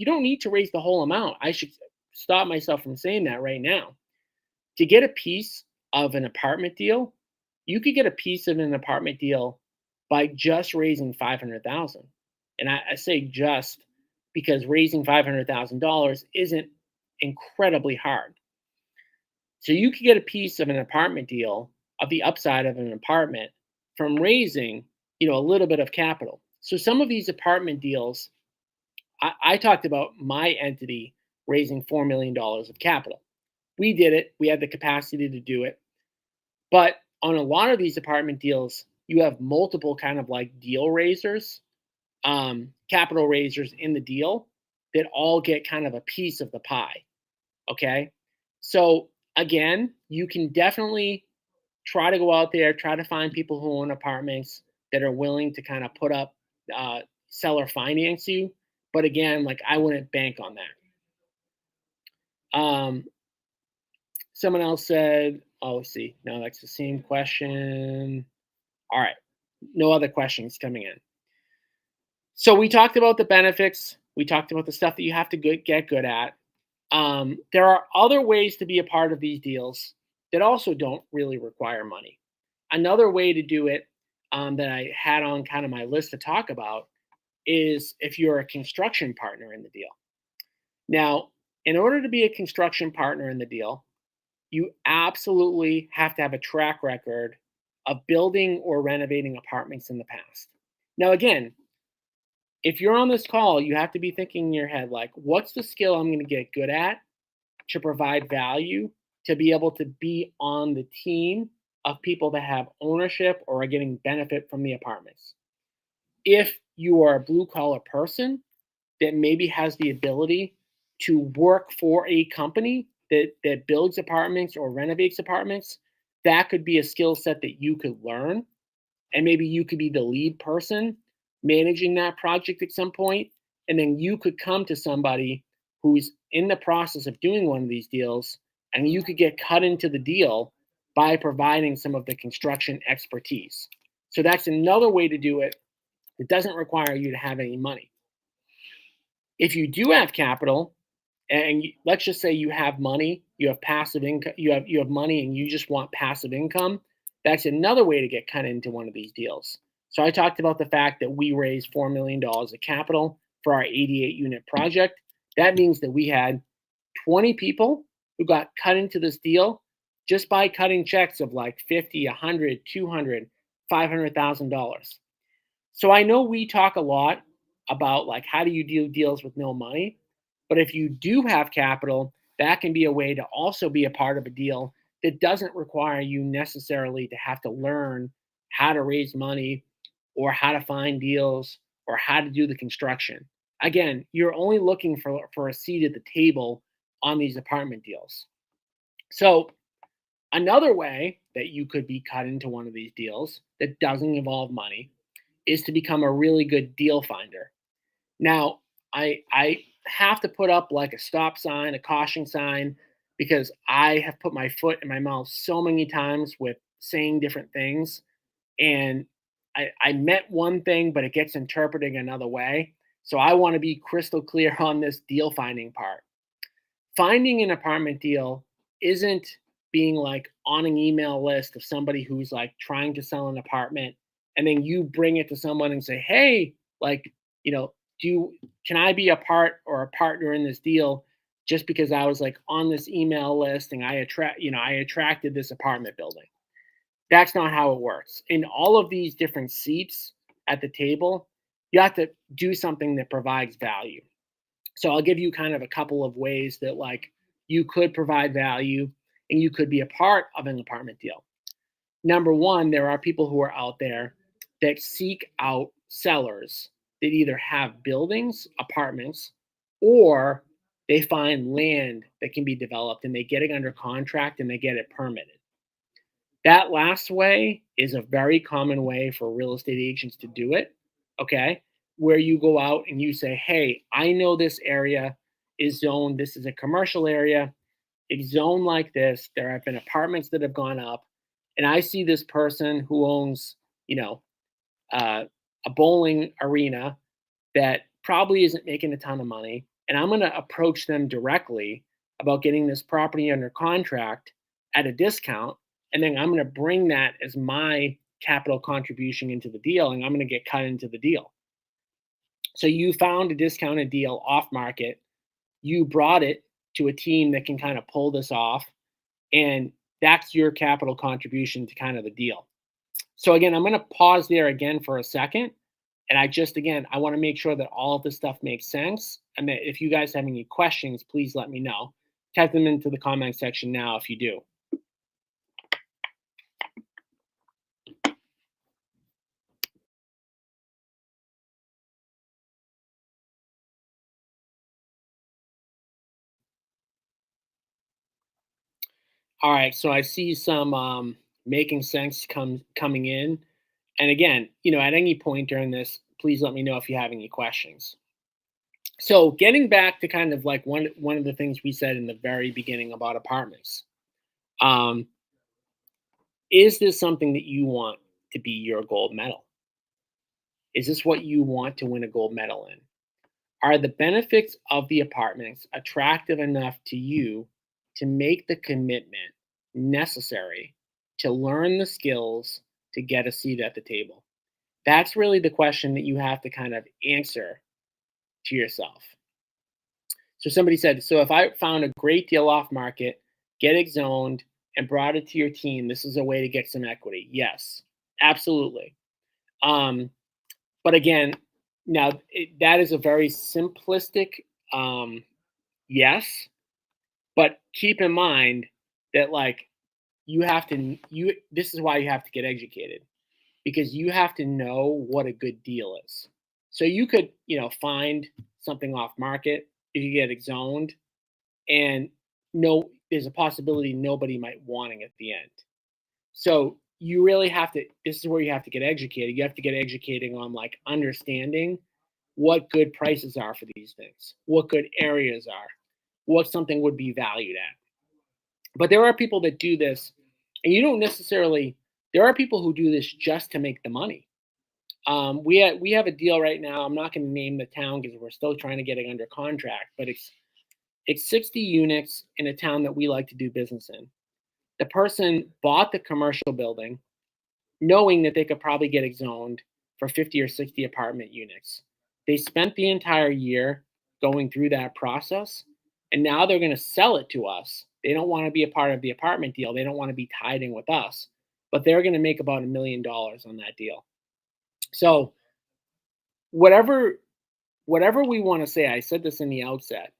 don't need to raise the whole amount. I should stop myself from saying that right now. To get a piece of an apartment deal, you could get a piece of an apartment deal by just raising 500,000. And I say just because raising $500,000 isn't incredibly hard. So you could get a piece of an apartment deal of the upside of an apartment from raising, a little bit of capital. So some of these apartment deals, I talked about my entity raising $4 million of capital. We did it. We had the capacity to do it. But on a lot of these apartment deals, you have multiple kind of like deal raisers, capital raisers in the deal that all get kind of a piece of the pie. Okay. So again, you can definitely try to go out there, try to find people who own apartments that are willing to kind of put up, sell or finance you. But again, like I wouldn't bank on that. Someone else said, oh, let's see. No, that's the same question. All right. No other questions coming in. So we talked about the benefits. We talked about the stuff that you have to get good at. There are other ways to be a part of these deals that also don't really require money. Another way to do it, that I had on kind of my list to talk about is if you're a construction partner in the deal. Now, in order to be a construction partner in the deal, you absolutely have to have a track record of building or renovating apartments in the past. Now, again, if you're on this call, you have to be thinking in your head, like, what's the skill I'm going to get good at to provide value to be able to be on the team of people that have ownership or are getting benefit from the apartments? If you are a blue collar person that maybe has the ability to work for a company that builds apartments or renovates apartments, that could be a skill set that you could learn, and maybe you could be the lead person managing that project at some point, and then you could come to somebody who's in the process of doing one of these deals, and you could get cut into the deal by providing some of the construction expertise. So that's another way to do it. It doesn't require you to have any money. If you do have capital, and let's just say you have money, you have passive income, you have money, and you just want passive income. That's another way to get kind of into one of these deals. So I talked about the fact that we raised $4 million of capital for our 88 unit project. That means that we had 20 people who got cut into this deal just by cutting checks of like 50, 100, 200, $500,000. So I know we talk a lot about like how do you do deals with no money, but if you do have capital, that can be a way to also be a part of a deal that doesn't require you necessarily to have to learn how to raise money or how to find deals or how to do the construction. Again, you're only looking for a seat at the table on these apartment deals. So another way that you could be cut into one of these deals that doesn't involve money is to become a really good deal finder. Now, I have to put up like a stop sign, a caution sign, because I have put my foot in my mouth so many times with saying different things. And I meant one thing, but it gets interpreted another way. So I want to be crystal clear on this deal finding part. Finding an apartment deal isn't being like on an email list of somebody who's like trying to sell an apartment, and then you bring it to someone and say, hey, like, you know, do you, can I be a part or a partner in this deal just because I was like on this email list and I attracted this apartment building. That's not how it works. In all of these different seats at the table, you have to do something that provides value. So I'll give you kind of a couple of ways that like you could provide value and you could be a part of an apartment deal. Number one, there are people who are out there that seek out sellers that either have buildings, apartments, or they find land that can be developed and they get it under contract and they get it permitted. That last way is a very common way for real estate agents to do it. Okay. Where you go out and you say, hey, I know this area is zoned. This is a commercial area. It's zoned like this. There have been apartments that have gone up. And I see this person who owns, you know, uh, a bowling arena that probably isn't making a ton of money. And I'm going to approach them directly about getting this property under contract at a discount. And then I'm going to bring that as my capital contribution into the deal. And I'm going to get cut into the deal. So you found a discounted deal off market. You brought it to a team that can kind of pull this off. And that's your capital contribution to kind of the deal. So again, I'm going to pause there again for a second. And I want to make sure that all of this stuff makes sense. And that if you guys have any questions, please let me know. Type them into the comment section now if you do. All right, so I see some making sense coming in. And again, at any point during this, please let me know if you have any questions. So getting back to kind of like one of the things we said in the very beginning about apartments. Um, is this something that you want to be your gold medal? Is this what you want to win a gold medal in? Are the benefits of the apartments attractive enough to you to make the commitment necessary to learn the skills to get a seat at the table? That's really the question that you have to kind of answer to yourself. So somebody said, so if I found a great deal off market, get it zoned, and brought it to your team, this is a way to get some equity. Yes, absolutely. Um, but again, now that is a very simplistic yes, but keep in mind that like this is why you have to get educated, because you have to know what a good deal is. So you could, find something off market you could get zoned, and no, there's a possibility nobody might want it at the end. So you really have to. This is where you have to get educated. You have to get educated on like understanding what good prices are for these things, what good areas are, what something would be valued at. But there are people that do this, and you don't necessarily. There are people who do this just to make the money. We have a deal right now. I'm not going to name the town because we're still trying to get it under contract, but it's 60 units in a town that we like to do business in. The person bought the commercial building, knowing that they could probably get it zoned for 50 or 60 apartment units. They spent the entire year going through that process, and now they're going to sell it to us. They don't want to be a part of the apartment deal. They don't want to be tied in with us, but they're going to make about $1 million on that deal. So whatever whatever we want to say, I said this in the outset.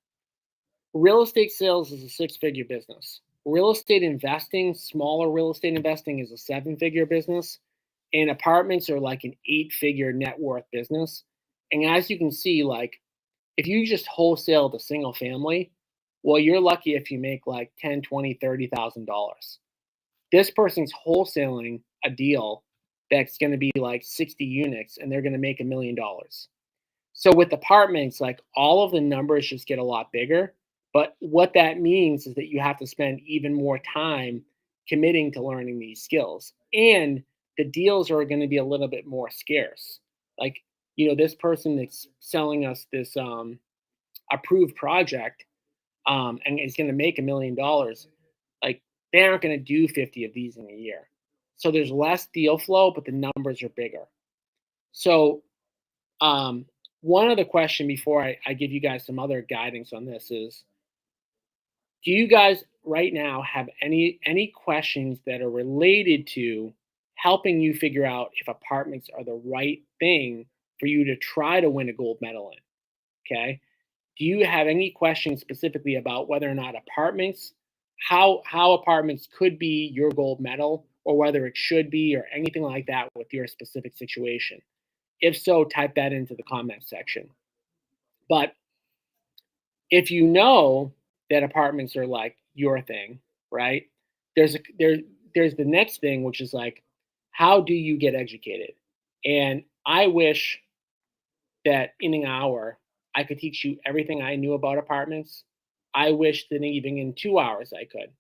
Real estate sales is a six-figure business. Real estate investing, smaller real estate investing, is a seven-figure business, and apartments are like an eight-figure net worth business. And as you can see, like if you just wholesale the single family, well, you're lucky if you make like 10, 20, $30,000. This person's wholesaling a deal that's going to be like 60 units, and they're going to make $1 million. So with apartments, like all of the numbers just get a lot bigger. But what that means is that you have to spend even more time committing to learning these skills. And the deals are going to be a little bit more scarce. Like, this person that's selling us this approved project, and is going to make $1 million, like they aren't going to do 50 of these in a year. So there's less deal flow, but the numbers are bigger. So um, one other question before I give you guys some other guidance on this is, do you guys right now have any questions that are related to helping you figure out if apartments are the right thing for you to try to win a gold medal in? Okay. Do you have any questions specifically about whether or not apartments, how apartments could be your gold medal, or whether it should be, or anything like that with your specific situation? If so, type that into the comment section. But if you know that apartments are like your thing, right? There's the next thing, which is like, how do you get educated? And I wish that in an hour I could teach you everything I knew about apartments. I wish that even in 2 hours I could.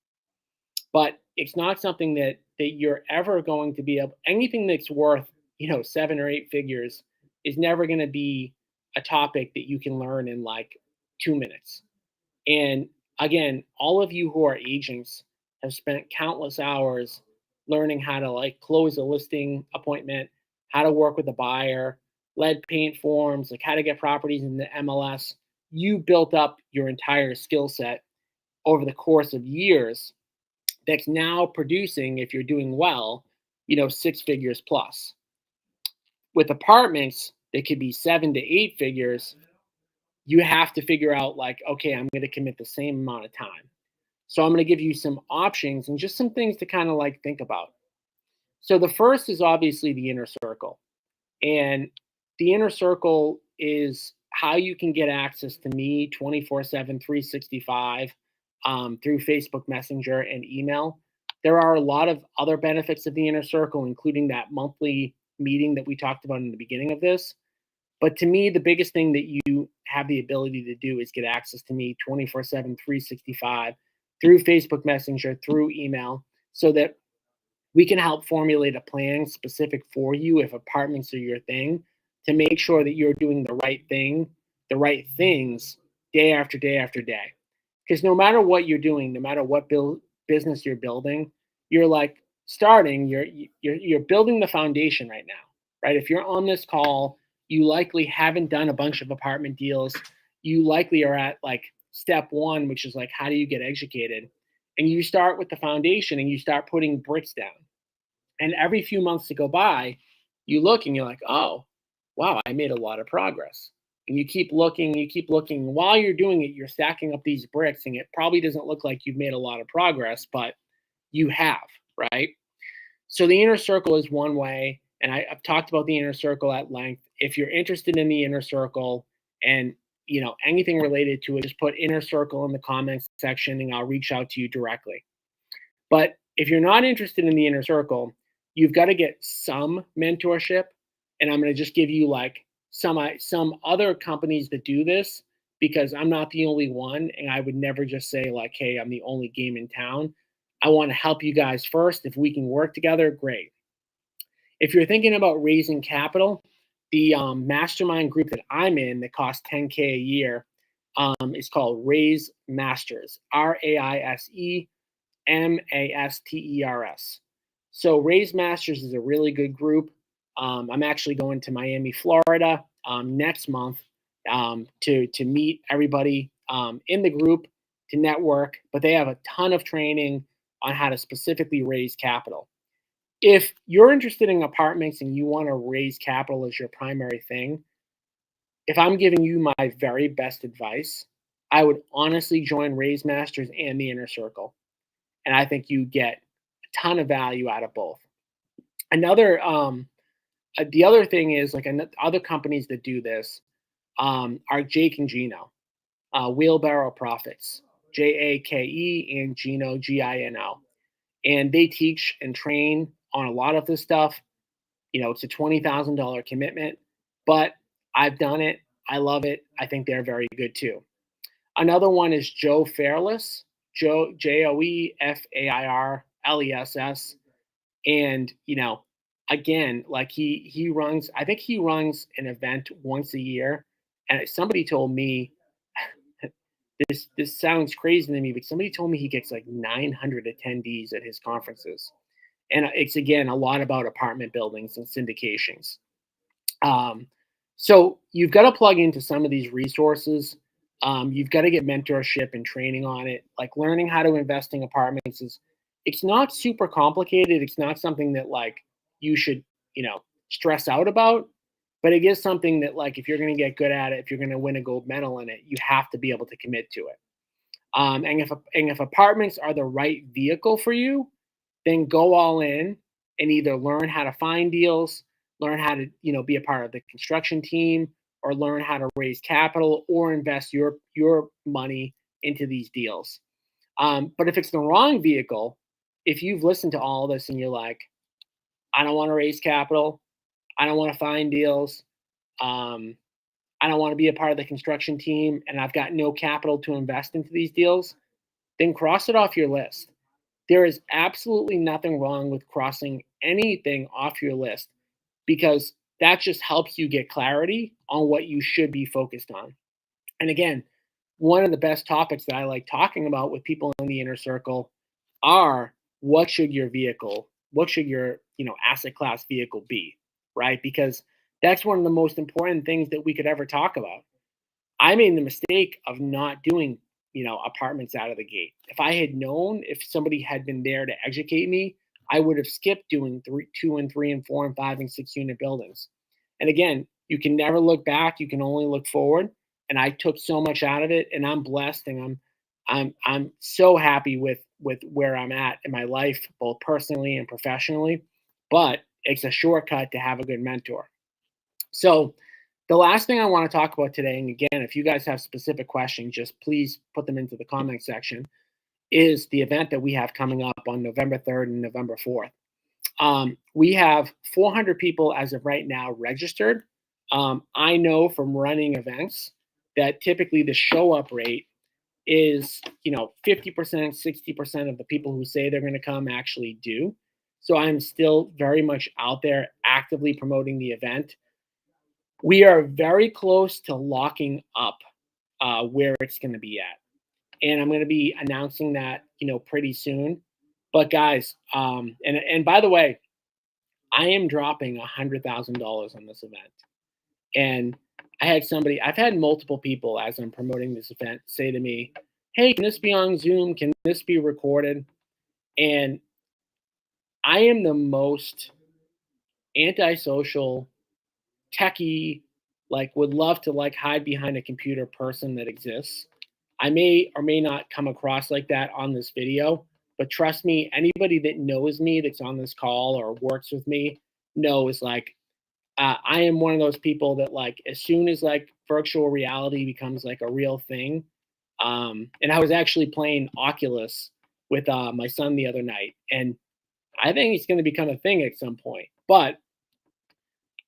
But it's not something that you're ever going to be able. Anything that's worth, 7 or 8 figures is never going to be a topic that you can learn in like 2 minutes. And again, all of you who are agents have spent countless hours learning how to like close a listing appointment, how to work with a buyer, lead paint forms, like how to get properties in the MLS. You built up your entire skill set over the course of years that's now producing, if you're doing well, 6 figures plus. With apartments, they could be 7 to 8 figures. You have to figure out like, okay, I'm going to commit the same amount of time. So I'm going to give you some options and just some things to kind of like think about. So the first is obviously the inner circle. And the inner circle is how you can get access to me 24/7, 365, through Facebook Messenger and email. There are a lot of other benefits of the inner circle, including that monthly meeting that we talked about in the beginning of this. But to me, the biggest thing that you have the ability to do is get access to me 24/7, 365 through Facebook Messenger, through email, so that we can help formulate a plan specific for you if apartments are your thing, to make sure that you're doing the right thing, the right things day after day after day. Because no matter what you're doing, no matter what business you're building, you're like starting, you're building the foundation right now, right? If you're on this call, you likely haven't done a bunch of apartment deals. You likely are at like step one, which is like, how do you get educated? And you start with the foundation and you start putting bricks down. And every few months to go by, you look and you're like, oh, wow, I made a lot of progress. And you keep looking, you keep looking. While you're doing it, you're stacking up these bricks, and it probably doesn't look like you've made a lot of progress, but you have, right? So the inner circle is one way. And I've talked about the inner circle at length. If you're interested in the inner circle and anything related to it, just put inner circle in the comments section and I'll reach out to you directly. But if you're not interested in the inner circle, you've got to get some mentorship. And I'm going to just give you like some other companies that do this because I'm not the only one. And I would never just say, like, hey, I'm the only game in town. I want to help you guys first. If we can work together, great. If you're thinking about raising capital, the mastermind group that I'm in that costs 10K a year is called Raise Masters, RAISE Masters. So Raise Masters is a really good group. I'm actually going to Miami, Florida next month to meet everybody in the group to network. But they have a ton of training on how to specifically raise capital. If you're interested in apartments and you want to raise capital as your primary thing, if I'm giving you my very best advice, I would honestly join Raise Masters and the Inner Circle. And I think you get a ton of value out of both. The other thing is like other companies that do this are Jake and Gino, Wheelbarrow Profits, Jake and Gino, Gino. And they teach and train on a lot of this stuff. It's a $20,000 commitment, but I've done it. I love it. I think they're very good too. Another one is Joe Fairless, Joefairless. And, again, like he runs, I think he runs an event once a year. And somebody told me, this sounds crazy to me, but somebody told me he gets like 900 attendees at his conferences. And it's, again, a lot about apartment buildings and syndications. So you've got to plug into some of these resources. You've got to get mentorship and training on it. Like learning how to invest in apartments it's not super complicated. It's not something that like you should, stress out about, but it is something that like, if you're going to get good at it, if you're going to win a gold medal in it, you have to be able to commit to it. And if apartments are the right vehicle for you, then go all in and either learn how to find deals, learn how to, be a part of the construction team, or learn how to raise capital or invest your money into these deals. But if it's the wrong vehicle, if you've listened to all this and you're like, I don't want to raise capital, I don't want to find deals, I don't want to be a part of the construction team, and I've got no capital to invest into these deals, then cross it off your list. There is absolutely nothing wrong with crossing anything off your list because that just helps you get clarity on what you should be focused on. And again, one of the best topics that I like talking about with people in the inner circle are what should your asset class vehicle be, right? Because that's one of the most important things that we could ever talk about. I made the mistake of not doing, apartments out of the gate. If I had known, if somebody had been there to educate me, I would have skipped doing 2 and 3 and 4 and 5 and 6 unit buildings. And again, you can never look back. You can only look forward. And I took so much out of it, and I'm blessed, and I'm so happy with where I'm at in my life, both personally and professionally. But it's a shortcut to have a good mentor. So the last thing I want to talk about today, and again, if you guys have specific questions, just please put them into the comment section, is the event that we have coming up on November 3rd and November 4th. We have 400 people as of right now registered. I know from running events that typically the show up rate is, 50%, 60% of the people who say they're going to come actually do. So I'm still very much out there actively promoting the event. We are very close to locking up where it's going to be at. And I'm going to be announcing that, pretty soon. But guys, and by the way, I am dropping $100,000 on this event. And I've had multiple people as I'm promoting this event say to me, hey, can this be on Zoom? Can this be recorded? And I am the most antisocial, techie, like would love to like hide behind a computer person that exists. I may or may not come across like that on this video, but trust me, anybody that knows me that's on this call or works with me knows like I am one of those people that like as soon as like virtual reality becomes like a real thing. And I was actually playing Oculus with my son the other night, and I think it's going to become a thing at some point. But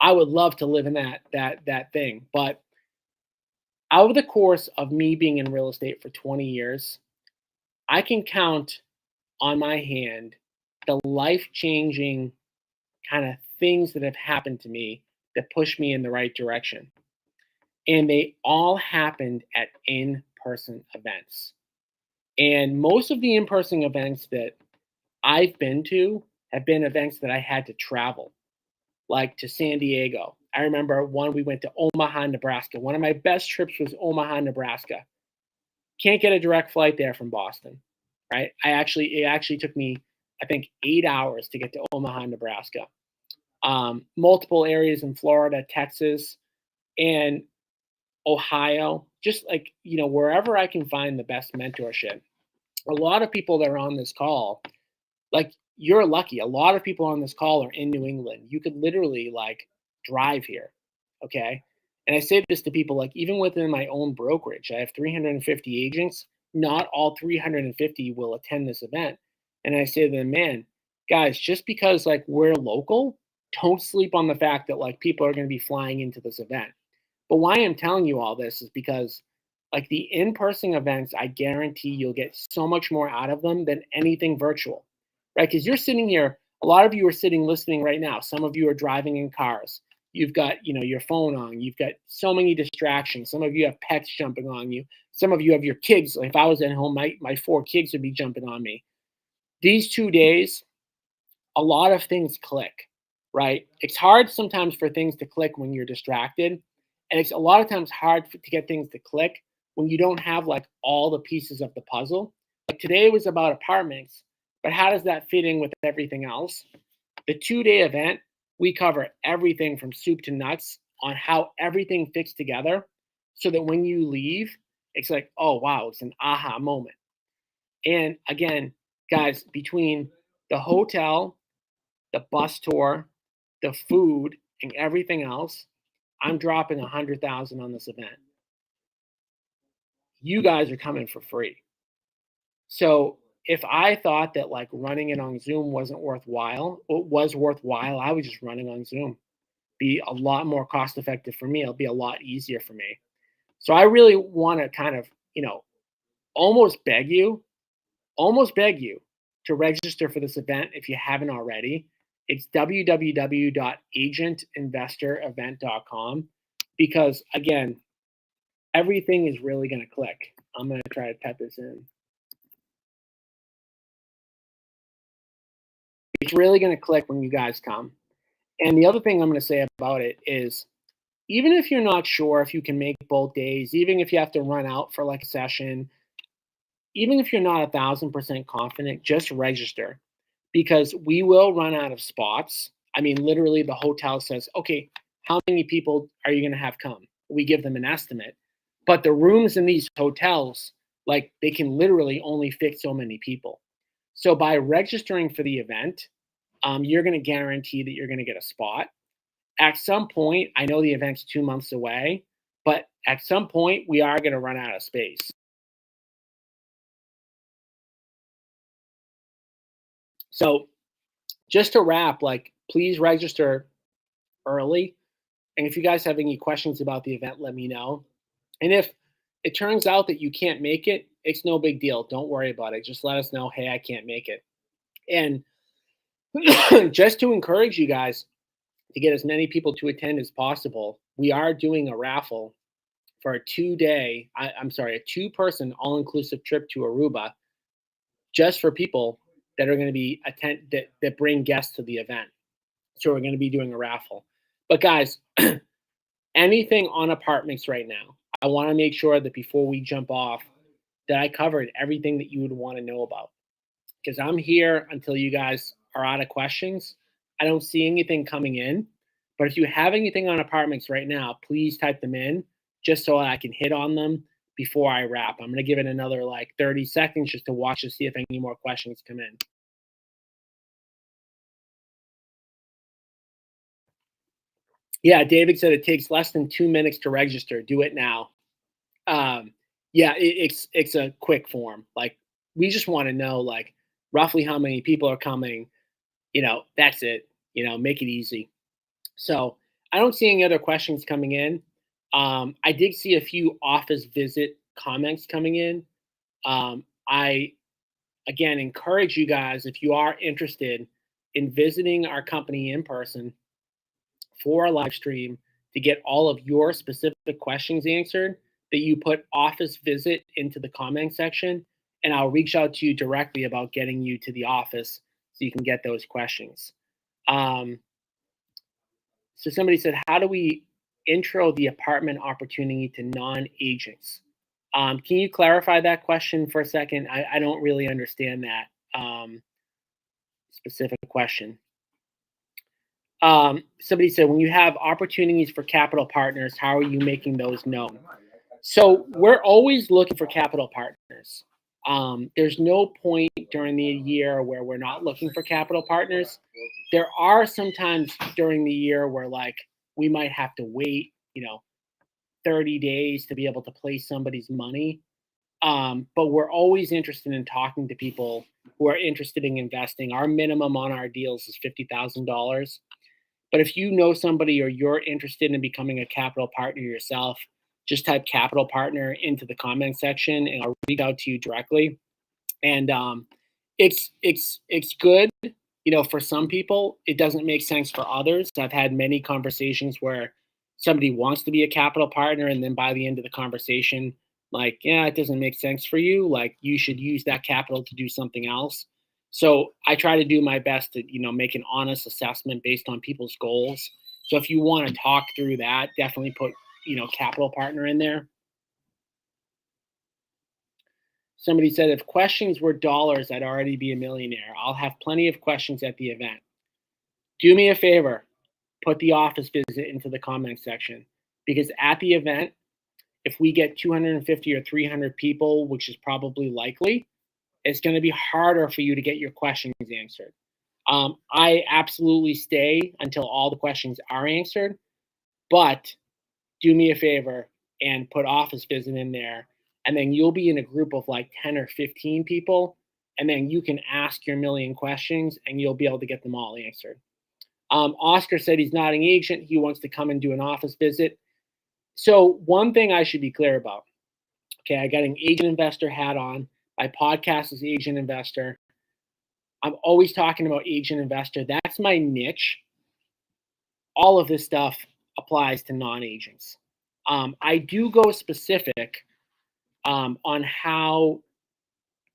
I would love to live in that thing. But over the course of me being in real estate for 20 years, I can count on my hand the life changing kind of things that have happened to me that push me in the right direction. And they all happened at in person events. And most of the in person events that I've been to have been events that I had to travel, like to San Diego. I remember one we went to Omaha, Nebraska. One of my best trips was Omaha, Nebraska. Can't get a direct flight there from Boston, right? It actually took me, I think, 8 hours to get to Omaha, Nebraska. Multiple areas in Florida, Texas, and Ohio, just like, wherever I can find the best mentorship. A lot of people that are on this call, like, you're lucky. A lot of people on this call are in New England. You could literally like drive here. Okay. And I say this to people, like, even within my own brokerage, I have 350 agents. Not all 350 will attend this event. And I say to them, man, guys, just because like we're local, don't sleep on the fact that like people are going to be flying into this event. But why I'm telling you all this is because, like, the in-person events, I guarantee you'll get so much more out of them than anything virtual, right? Because you're sitting here, a lot of you are sitting listening right now. Some of you are driving in cars. You've got, your phone on. You've got so many distractions. Some of you have pets jumping on you. Some of you have your kids. Like, if I was at home, my 4 kids would be jumping on me. These 2 days, a lot of things click, right? It's hard sometimes for things to click when you're distracted. And it's a lot of times hard to get things to click when you don't have like all the pieces of the puzzle. Like today was about apartments, but how does that fit in with everything else? The 2 day event, we cover everything from soup to nuts on how everything fits together so that when you leave, it's like, oh, wow, it's an aha moment. And again, guys, between the hotel, the bus tour, the food, and everything else, I'm dropping 100,000 on this event. You guys are coming for free. So if I thought that like running it on Zoom wasn't worthwhile, it was worthwhile, I was just running on Zoom. Be a lot more cost effective for me. It'll be a lot easier for me. So I really want to kind of, almost beg you, almost beg you to register for this event if you haven't already. It's www.agentinvestorevent.com because, again, everything is really going to click. I'm going to try to type this in. It's really going to click when you guys come. And the other thing I'm going to say about it is, even if you're not sure if you can make both days, even if you have to run out for like a session, even if you're not 1,000% confident, just register because we will run out of spots. I mean, literally, the hotel says, okay, how many people are you going to have come? We give them an estimate. But the rooms in these hotels, like, they can literally only fit so many people. So by registering for the event, you're going to guarantee that you're going to get a spot. At some point, I know the event's 2 months away, but at some point, we are going to run out of space. So just to wrap, like, please register early. And if you guys have any questions about the event, let me know. And if it turns out that you can't make it, it's no big deal. Don't worry about it. Just let us know, hey, I can't make it. And just to encourage you guys to get as many people to attend as possible, we are doing a raffle for a 2-person all-inclusive trip to Aruba just for people that are going to be that bring guests to the event. So we're going to be doing a raffle. But guys, anything on apartments right now, I want to make sure that before we jump off, that I covered everything that you would want to know about. Because I'm here until you guys are out of questions. I don't see anything coming in. But if you have anything on apartments right now, please type them in just so I can hit on them before I wrap. I'm going to give it another like 30 seconds just to watch to see if any more questions come in. Yeah, David said it takes less than 2 minutes to register. Do it now. Um, yeah, it's a quick form. Like we just want to know like roughly how many people are coming. That's it. Make it easy. So I don't see any other questions coming in. I did see a few office visit comments coming in. I again encourage you guys, if you are interested in visiting our company in person for a live stream to get all of your specific questions answered, that you put office visit into the comment section, and I'll reach out to you directly about getting you to the office so you can get those questions. Um, so somebody said, how do we intro the apartment opportunity to non-agents? Can you clarify that question for a second? I don't really understand that specific question. Somebody said, when you have opportunities for capital partners, how are you making those known? So we're always looking for capital partners. There's no point during the year where we're not looking for capital partners. There are some times during the year where like we might have to wait, 30 days to be able to place somebody's money. But we're always interested in talking to people who are interested in investing. Our minimum on our deals is $50,000. But if you know somebody or you're interested in becoming a capital partner yourself, just type capital partner into the comment section and I'll reach out to you directly. And it's good, for some people. It doesn't make sense for others. I've had many conversations where somebody wants to be a capital partner, and then by the end of the conversation, like, yeah, it doesn't make sense for you. Like, you should use that capital to do something else. So I try to do my best to, make an honest assessment based on people's goals. So if you want to talk through that, definitely put, capital partner in there. Somebody said, if questions were dollars, I'd already be a millionaire. I'll have plenty of questions at the event. Do me a favor, put the office visit into the comment section, because at the event, if we get 250 or 300 people, which is probably likely, it's going to be harder for you to get your questions answered. I absolutely stay until all the questions are answered, but do me a favor and put office visit in there, and then you'll be in a group of like 10 or 15 people, and then you can ask your million questions and you'll be able to get them all answered. Oscar said he's not an agent, he wants to come and do an office visit. So one thing I should be clear about, okay, I got an agent investor hat on. My podcast is Agent Investor. I'm always talking about agent investor. That's my niche. All of this stuff applies to non-agents. I do go specific on how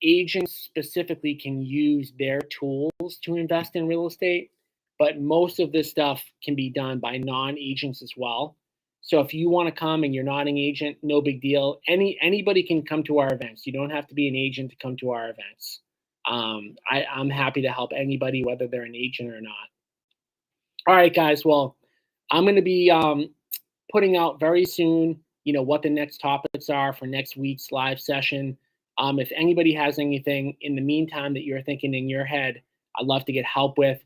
agents specifically can use their tools to invest in real estate, but most of this stuff can be done by non-agents as well. So if you want to come and you're not an agent, no big deal. Anybody can come to our events. You don't have to be an agent to come to our events. I'm happy to help anybody, whether they're an agent or not. All right, guys. Well, I'm going to be putting out very soon, what the next topics are for next week's live session. If anybody has anything in the meantime that you're thinking in your head, I'd love to get help with.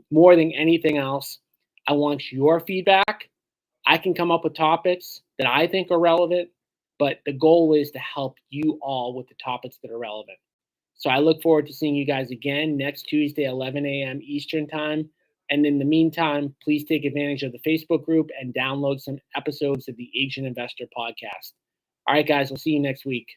More than anything else, I want your feedback. I can come up with topics that I think are relevant, but the goal is to help you all with the topics that are relevant. So I look forward to seeing you guys again next Tuesday, 11 a.m. Eastern Time. And in the meantime, please take advantage of the Facebook group and download some episodes of the Agent Investor podcast. All right, guys, we'll see you next week.